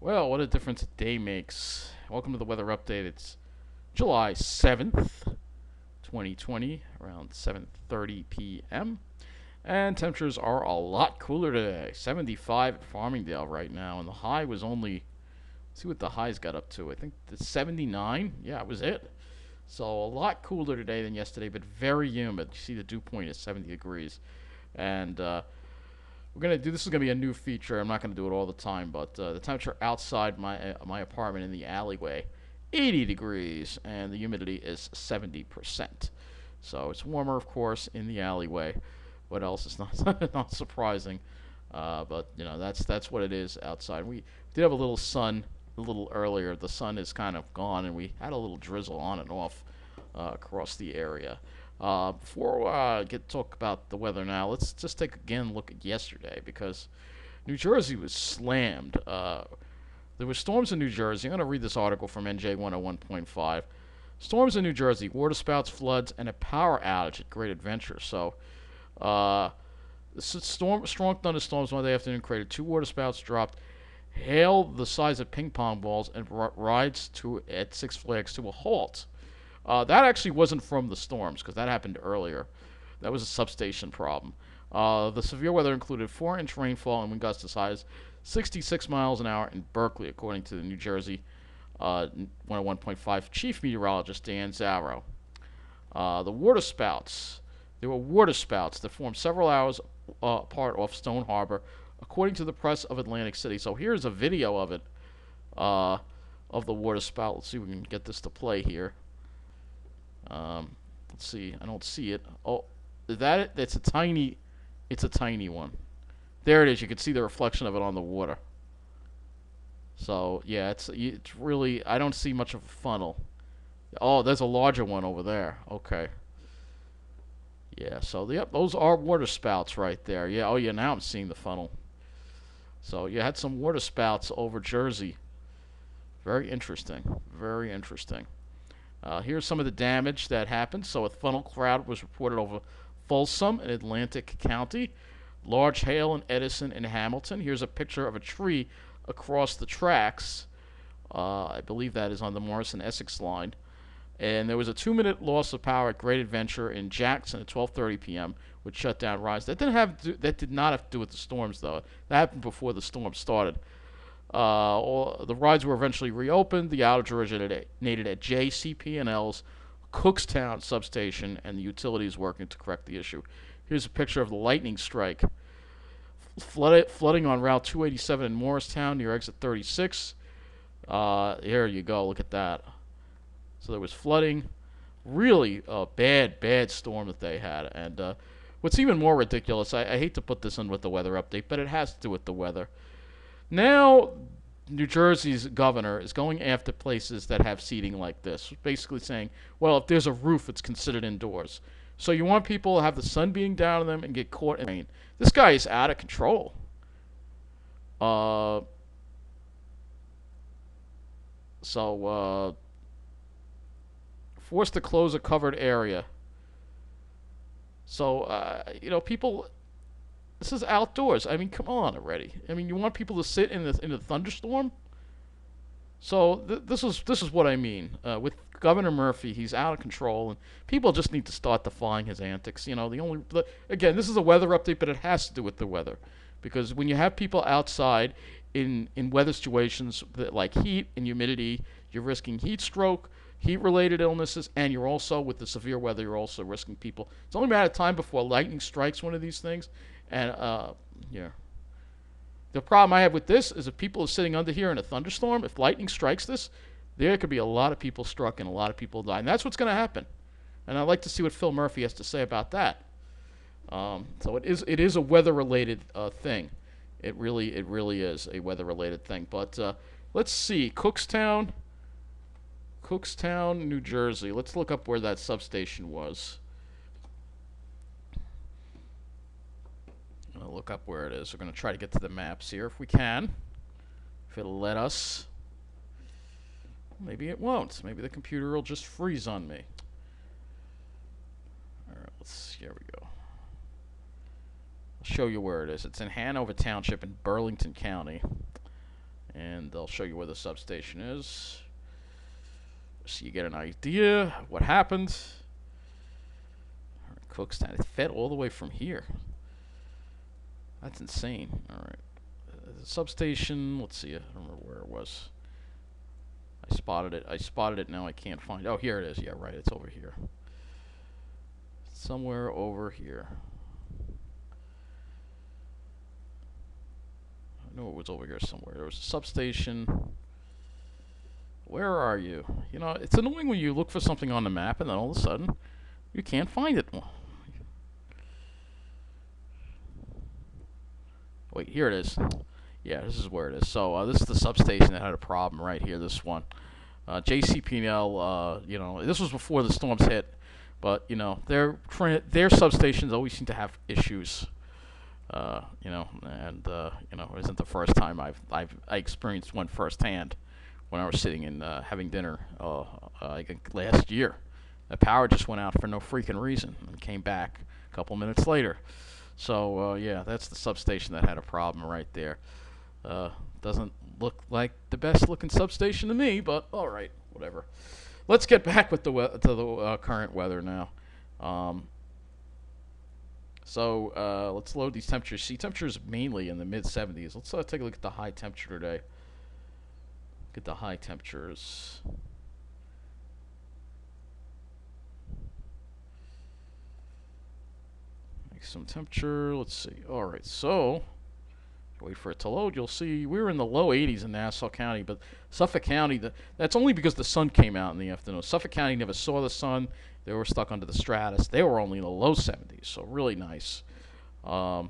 Well, what a difference a day makes. Welcome to the weather update. It's July 7th, 2020, around 7:30 p.m. And temperatures are a lot cooler today. 75 at Farmingdale right now, and the high was only, let's see what the highs got up to. I think the 79. Yeah, it was it. So a lot cooler today than yesterday, but very humid. You see the dew point is 70 degrees. And we're gonna do this is gonna be a new feature. I'm not gonna do it all the time, but the temperature outside my apartment in the alleyway, 80 degrees, and the humidity is 70%. So it's warmer, of course, in the alleyway. What else is not not surprising, but you know that's what it is outside. We did have a little sun a little earlier. The sun is kind of gone, and we had a little drizzle on and off across the area. Before get talk about the weather now, let's just take again a look at yesterday because New Jersey was slammed. There were storms in New Jersey. I'm going to read this article from NJ 101.5. Storms in New Jersey, waterspouts, floods, and a power outage at Great Adventure. So, uh, strong thunderstorms Monday afternoon created two waterspouts, dropped hail the size of ping pong balls, and brought rides to at Six Flags to a halt. That actually wasn't from the storms because that happened earlier. That was a substation problem. The severe weather included 4-inch rainfall and wind gusts as high as 66 miles an hour in Berkeley, according to the New Jersey 101.5 chief meteorologist Dan Zarrow. The waterspouts. There were waterspouts that formed several hours apart off Stone Harbor, according to the press of Atlantic City. So here's a video of it, of the waterspout. Let's see if we can get this to play here. Let's see. I don't see it. Oh, is that it? It's a tiny one. There it is. You can see the reflection of it on the water. So yeah, it's really. I don't see much of a funnel. Oh, there's a larger one over there. Okay. Yeah. So yep, those are water spouts right there. Yeah. Oh yeah. Now I'm seeing the funnel. So you had some water spouts over Jersey. Very interesting. Very interesting. Here's some of the damage that happened. So a funnel cloud was reported over Folsom in Atlantic County. Large hail in Edison and Hamilton. Here's a picture of a tree across the tracks. I believe that is on the Morrison-Essex line. And there was a 2-minute loss of power at Great Adventure in Jackson at 12:30 p.m., which shut down rides. That did not have to do with the storms, though. That happened before the storm started. The rides were eventually reopened. The outage originated at JCP&L's Cookstown substation, and the utility is working to correct the issue. Here's a picture of the lightning strike. Flooding on Route 287 in Morristown near exit 36. Here you go. Look at that. So there was flooding. Really a bad storm that they had. And what's even more ridiculous, I hate to put this in with the weather update, but it has to do with the weather. Now, New Jersey's governor is going after places that have seating like this, basically saying, well, if there's a roof, it's considered indoors. So you want people to have the sun beating down on them and get caught in rain. This guy is out of control. Forced to close a covered area. So, people. This is outdoors. I mean, come on already. I mean, you want people to sit in the thunderstorm? So this is what I mean. With Governor Murphy, he's out of control, and people just need to start defying his antics. Again, this is a weather update, but it has to do with the weather, because when you have people outside in weather situations like heat and humidity, you're risking heat stroke, heat-related illnesses, and you're also, with the severe weather, you're also risking people. It's only a matter of time before lightning strikes one of these things. And, yeah. The problem I have with this is if people are sitting under here in a thunderstorm, if lightning strikes this, there could be a lot of people struck and a lot of people die. And that's what's going to happen. And I'd like to see what Phil Murphy has to say about that. So it is a weather-related thing. It really is a weather-related thing. But let's see. Cookstown, New Jersey. Let's look up where that substation was. Look up where it is. We're going to try to get to the maps here if we can. If it'll let us. Maybe it won't. Maybe the computer will just freeze on me. Alright, here we go. I'll show you where it is. It's in Hanover Township in Burlington County. And I'll show you where the substation is, so you get an idea of what happened. Cookstown, it fed all the way from here. That's insane. All right, the substation. Let's see. I don't remember where it was. I spotted it. Now I can't find. Oh, here it is. Yeah, right. It's over here. Somewhere over here. I knew it was over here somewhere. There was a substation. Where are you? You know, it's annoying when you look for something on the map and then all of a sudden you can't find it. Wait, here it is. Yeah, this is where it is. So this is the substation that had a problem right here. This one, JCP&L. You know, this was before the storms hit, but you know their substations always seem to have issues. You know, and you know, it isn't the first time I experienced one firsthand when I was sitting and having dinner. I think last year, the power just went out for no freaking reason and came back a couple minutes later. So yeah, that's the substation that had a problem right there. Doesn't look like the best looking substation to me, but all right, whatever. Let's get back with the current weather now. So let's load these temperatures. See, temperatures mainly in the mid 70s. Let's take a look at the high temperature today. Get the high temperatures. Make some temperature. Let's see. All right, so wait for it to load. You'll see we're in the low 80s in Nassau County, but Suffolk County, that's only because the sun came out in the afternoon. Suffolk County never saw the sun. They were stuck under the stratus. They were only in the low 70s, so really nice. The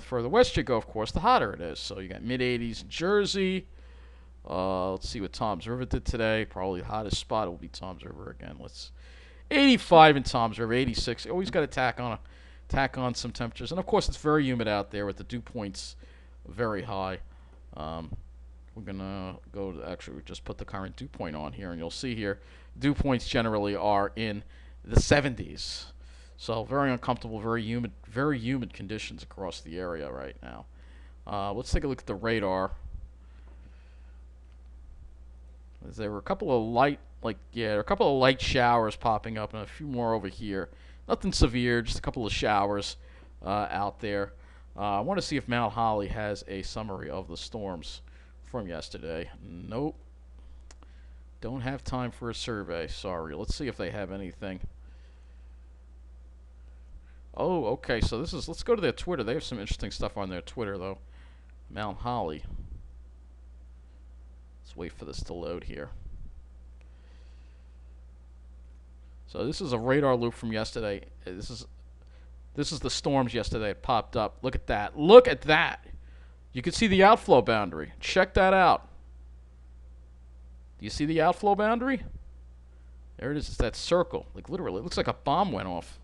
further west you go, of course, the hotter it is. So you got mid 80s in Jersey. Let's see what Toms River did today. Probably the hottest spot will be Toms River again. 85 in Toms River, 86. You always got to tack on some temperatures, and of course it's very humid out there with the dew points very high. We're gonna go to actually just put the current dew point on here, and you'll see here dew points generally are in the 70s. So very uncomfortable, very humid conditions across the area right now. Let's take a look at the radar. There were a couple of light showers popping up, and a few more over here. Nothing severe, just a couple of showers out there. I want to see if Mount Holly has a summary of the storms from yesterday. Nope. Don't have time for a survey. Sorry. Let's see if they have anything. Oh, okay. So let's go to their Twitter. They have some interesting stuff on their Twitter, though. Mount Holly. Let's wait for this to load here. So this is a radar loop from yesterday. This is the storms yesterday. It popped up. Look at that. Look at that. You can see the outflow boundary. Check that out. Do you see the outflow boundary? There it is. It's that circle. Like literally, it looks like a bomb went off.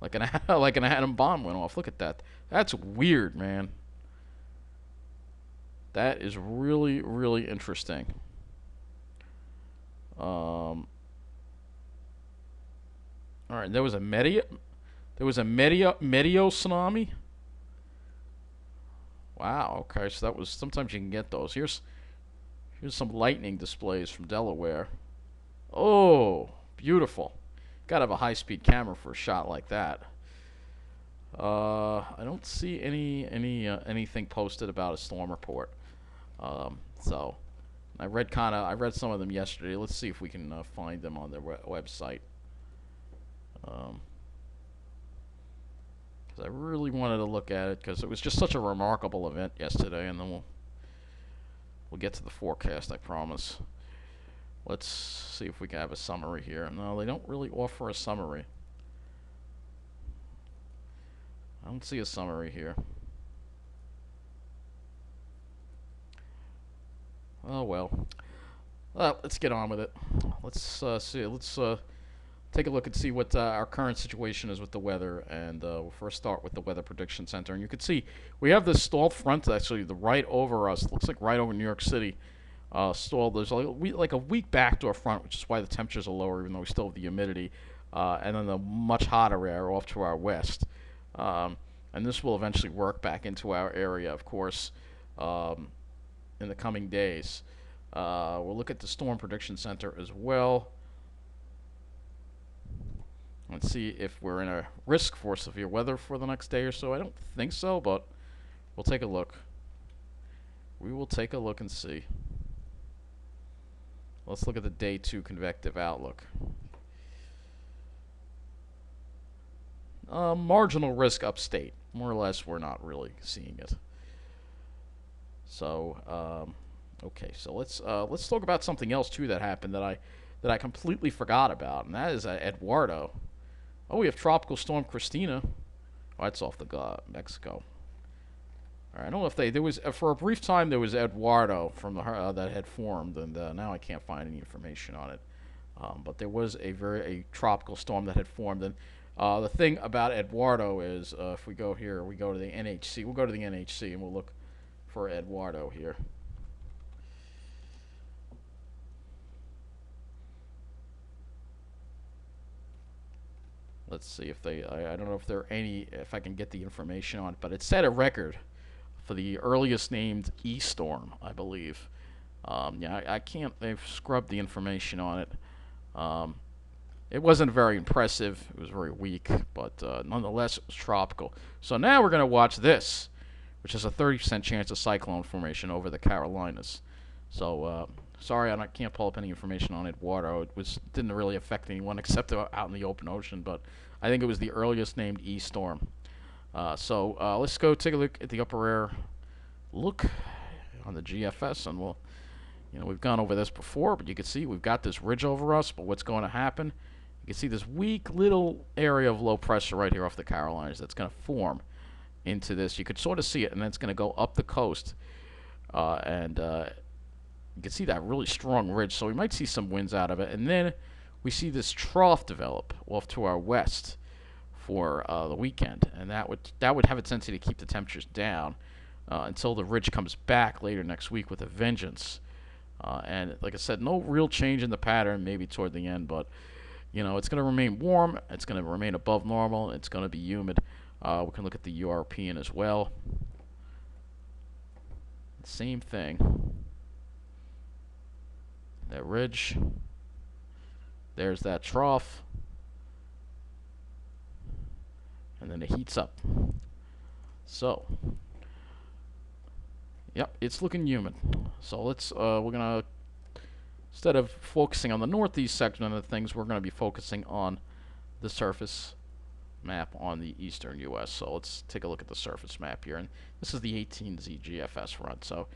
Like an atom bomb went off. Look at that. That's weird, man. That is really, really interesting. All right, there was a Medio tsunami. Wow. Okay, so that was. Sometimes you can get those. Here's some lightning displays from Delaware. Oh, beautiful. Gotta have a high-speed camera for a shot like that. I don't see anything posted about a storm report. So I read some of them yesterday. Let's see if we can find them on their website. Because I really wanted to look at it because it was just such a remarkable event yesterday, and then we'll get to the forecast, I promise. Let's see if we can have a summary here. No, they don't really offer a summary. I don't see a summary here. Oh well. Let's get on with it. Let's see. Let's take a look and see what our current situation is with the weather, and we'll first start with the Weather Prediction Center. And you can see we have this stalled front actually right over us. Looks like right over New York City. Stalled. There's like a weak backdoor front, which is why the temperatures are lower, even though we still have the humidity, and then the much hotter air off to our west. And this will eventually work back into our area, of course. in the coming days. We'll look at the Storm Prediction Center as well. Let's see if we're in a risk for severe weather for the next day or so. I don't think so, but we'll take a look. We will take a look and see. Let's look at the day 2 convective outlook. Marginal risk upstate. More or less, we're not really seeing it. So, okay. So let's talk about something else too that happened that I completely forgot about, and that is Eduardo. Oh, we have Tropical Storm Christina. Oh, that's off the Mexico. All right, I don't know if there was for a brief time there was Eduardo from the that had formed, and now I can't find any information on it. But there was a tropical storm that had formed, and the thing about Eduardo is if we go here, we go to the NHC. We'll go to the NHC and we'll look for Eduardo here. Let's see if I don't know if there are if I can get the information on it, but it set a record for the earliest named E-storm, I believe. Yeah, I can't, they've scrubbed the information on it. It wasn't very impressive, it was very weak, but nonetheless it was tropical. So now we're going to watch this, which is a 30% chance of cyclone formation over the Carolinas. So, sorry I can't pull up any information on Eduardo. It didn't really affect anyone except out in the open ocean, but I think it was the earliest named E-storm. So let's go take a look at the upper air look on the GFS, and we've gone over this before, but you can see we've got this ridge over us, but what's going to happen, you can see this weak little area of low pressure right here off the Carolinas that's going to form into this. You could sort of see it, and then it's going to go up the coast, and you can see that really strong ridge, so we might see some winds out of it, and then we see this trough develop off to our west for the weekend, and that would have a tendency to keep the temperatures down until the ridge comes back later next week with a vengeance. And like I said, no real change in the pattern, maybe toward the end, but it's going to remain warm, it's going to remain above normal, it's going to be humid. We can look at the European as well. Same thing. That ridge. There's that trough. And then it heats up. So, yep, it's looking humid. So we're gonna, instead of focusing on the northeast section of the things, we're gonna be focusing on the surface map on the eastern U.S. So let's take a look at the surface map here, and this is the 18Z GFS front. So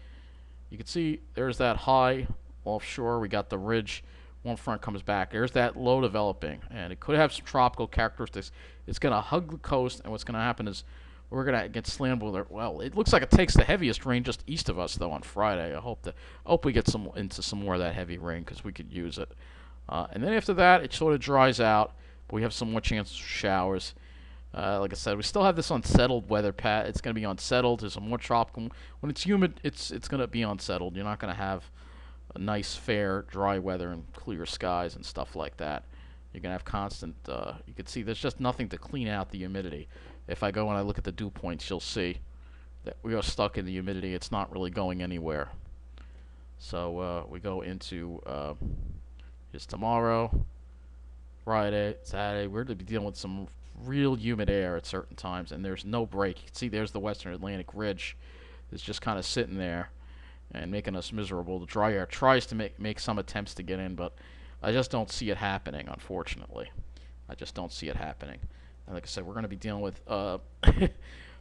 you can see there's that high offshore. We got the ridge. One front comes back. There's that low developing, and it could have some tropical characteristics. It's going to hug the coast, and what's going to happen is we're going to get slammed with it. Well, it looks like it takes the heaviest rain just east of us, though, on Friday. I hope we get into some more of that heavy rain because we could use it. And then after that, it sort of dries out, but we have some more chances for showers. Like I said, we still have this unsettled weather pattern. It's going to be unsettled. There's some more tropical. When it's humid, it's going to be unsettled. You're not going to have a nice, fair, dry weather and clear skies and stuff like that. You're going to have constant, you can see there's just nothing to clean out the humidity. If I go and I look at the dew points, you'll see that we are stuck in the humidity. It's not really going anywhere. So we go into just tomorrow, Friday, Saturday. We're going to be dealing with some real humid air at certain times, and there's no break. You can see there's the Western Atlantic Ridge. It's just kind of sitting there and making us miserable. The dry air tries to make some attempts to get in, but I just don't see it happening, unfortunately. I just don't see it happening. And like I said, we're going to be dealing with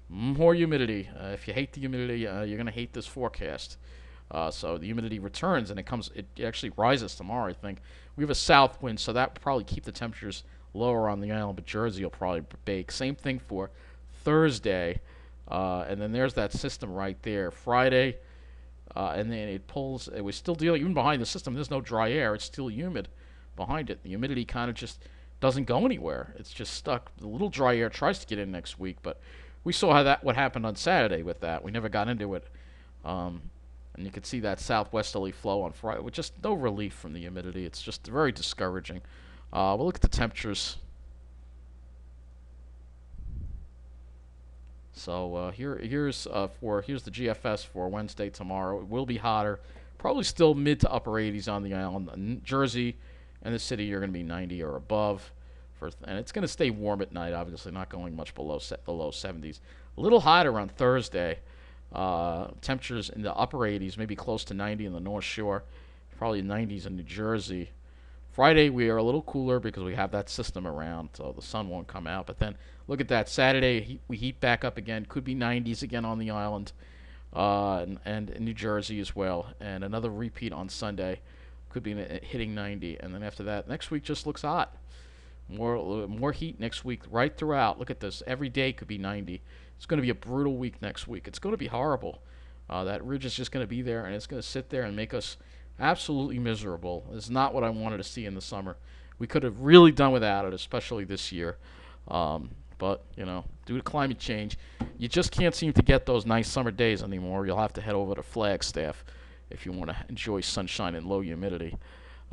more humidity. If you hate the humidity, you're going to hate this forecast. So the humidity returns, and it actually rises tomorrow, I think. We have a south wind, so that will probably keep the temperatures lower on the island, but Jersey will probably bake. Same thing for Thursday. And then there's that system right there. Friday, and then it pulls. We're still dealing, even behind the system, there's no dry air. It's still humid behind it. The humidity kind of just doesn't go anywhere. It's just stuck. The little dry air tries to get in next week, but we saw what happened on Saturday with that. We never got into it. And you can see that southwesterly flow on Friday with just no relief from the humidity. It's just very discouraging. We'll look at the temperatures. So here's the GFS for Wednesday tomorrow. It will be hotter, probably still mid to upper 80s on the island. In Jersey and the city, you're going to be 90 or above, and it's going to stay warm at night. Obviously, not going much below the low 70s. A little hotter on Thursday. Temperatures in the upper 80s, maybe close to 90 in the North Shore, probably 90s in New Jersey. Friday we are a little cooler because we have that system around, so the sun won't come out. But then look at that. Saturday we heat back up again. Could be 90s again on the island, and in New Jersey as well. And another repeat on Sunday. Could be hitting 90. And then after that, next week just looks hot. More heat next week right throughout. Look at this. Every day could be 90. It's going to be a brutal week next week. It's going to be horrible. That ridge is just going to be there, and it's going to sit there and make us absolutely miserable. It's not what I wanted to see in the summer. We could have really done without it, especially this year. But, due to climate change, you just can't seem to get those nice summer days anymore. You'll have to head over to Flagstaff if you want to enjoy sunshine and low humidity.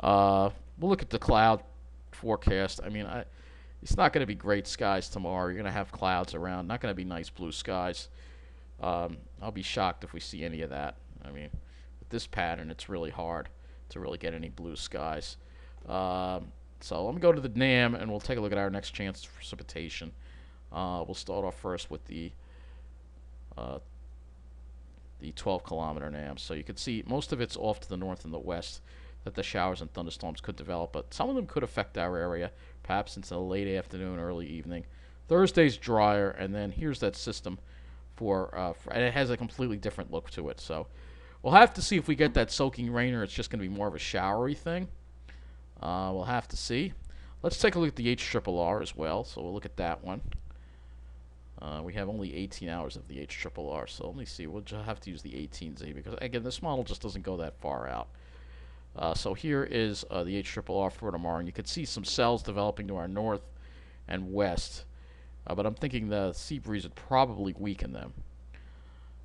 We'll look at the cloud forecast. It's not going to be great skies tomorrow. You're going to have clouds around. Not going to be nice blue skies. I'll be shocked if we see any of that. With this pattern, it's really hard to really get any blue skies. So let me go to the NAM, and we'll take a look at our next chance for precipitation. We'll start off first with the 12-kilometer NAM. So you can see most of it's off to the north and the west that the showers and thunderstorms could develop, but some of them could affect our area, perhaps into the late afternoon, early evening. Thursday's drier, and then here's that system and it has a completely different look to it. So we'll have to see if we get that soaking rain, or it's just going to be more of a showery thing. We'll have to see. Let's take a look at the HRRR as well. So we'll look at that one. We have only 18 hours of the HRRR, so let me see. We'll just have to use the 18Z because, again, this model just doesn't go that far out. So here is the HRRR for tomorrow, and you can see some cells developing to our north and west. But I'm thinking the sea breeze would probably weaken them.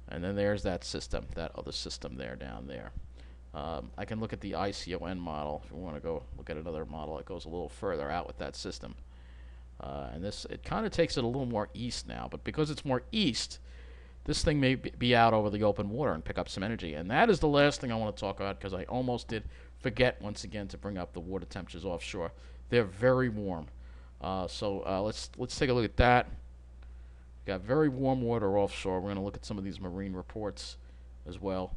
And then there's that system, that other system there down there. I can look at the ICON model if we want to go look at another model that goes a little further out with that system. And it kind of takes it a little more east now, but because it's more east, this thing may be out over the open water and pick up some energy. And that is the last thing I want to talk about, because I almost did forget once again to bring up the water temperatures offshore. They're very warm. So let's take a look at that. We've got very warm water offshore. We're going to look at some of these marine reports as well.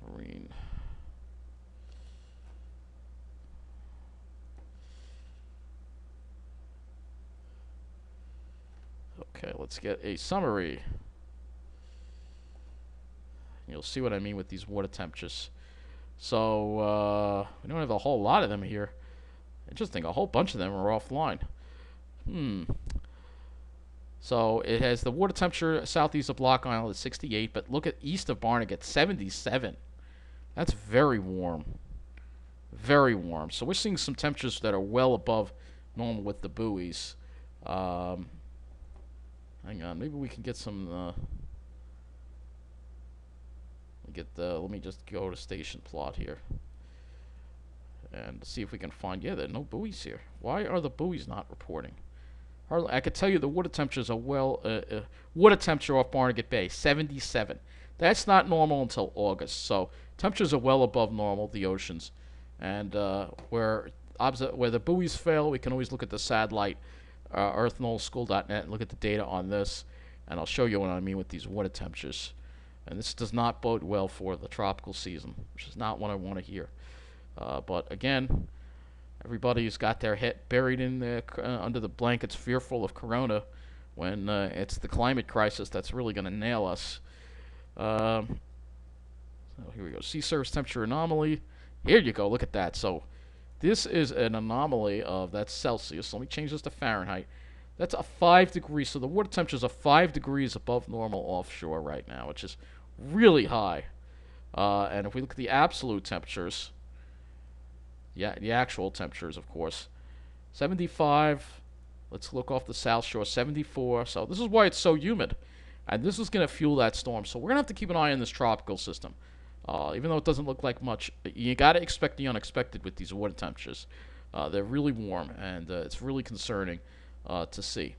Marine. Okay, let's get a summary. You'll see what I mean with these water temperatures. So we don't have a whole lot of them here. Interesting, a whole bunch of them are offline. So it has the water temperature southeast of Block Island at 68, but look at east of Barnegat, 77. That's very warm. Very warm. So we're seeing some temperatures that are well above normal with the buoys. Hang on, maybe we can get some. Let me just go to station plot here and see if we can find. Yeah, there are no buoys here. Why are the buoys not reporting? I could tell you the water temperatures are water temperature off Barnegat Bay, 77. That's not normal until August. So temperatures are well above normal, the oceans. And where the buoys fail, we can always look at the satellite, earthnullschool.net, and look at the data on this. And I'll show you what I mean with these water temperatures. And this does not bode well for the tropical season, which is not what I want to hear. But again, everybody's got their head buried in under the blankets, fearful of corona, when it's the climate crisis that's really going to nail us. So here we go. Sea surface temperature anomaly. Here you go. Look at that. So this is an anomaly that's Celsius. Let me change this to Fahrenheit. That's a 5 degrees. So the water temperatures are 5 degrees above normal offshore right now, which is really high. And if we look at the absolute temperatures, yeah, the actual temperatures, of course, 75. Let's look off the South Shore, 74. So this is why it's so humid. And this is going to fuel that storm. So we're going to have to keep an eye on this tropical system. Even though it doesn't look like much, you got to expect the unexpected with these water temperatures. They're really warm, and it's really concerning. to see.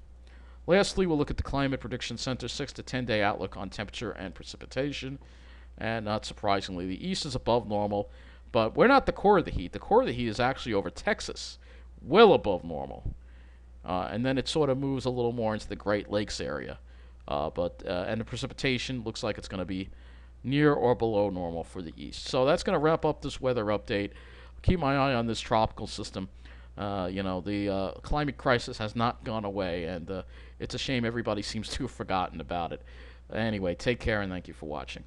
Lastly, we'll look at the Climate Prediction Center 6 to 10 day outlook on temperature and precipitation. And not surprisingly, the east is above normal, but we're not the core of the heat. The core of the heat is actually over Texas, well above normal. And then it sort of moves a little more into the Great Lakes area. And the precipitation looks like it's going to be near or below normal for the east. So that's going to wrap up this weather update. Keep my eye on this tropical system. The climate crisis has not gone away, and it's a shame everybody seems to have forgotten about it. Anyway, take care and thank you for watching.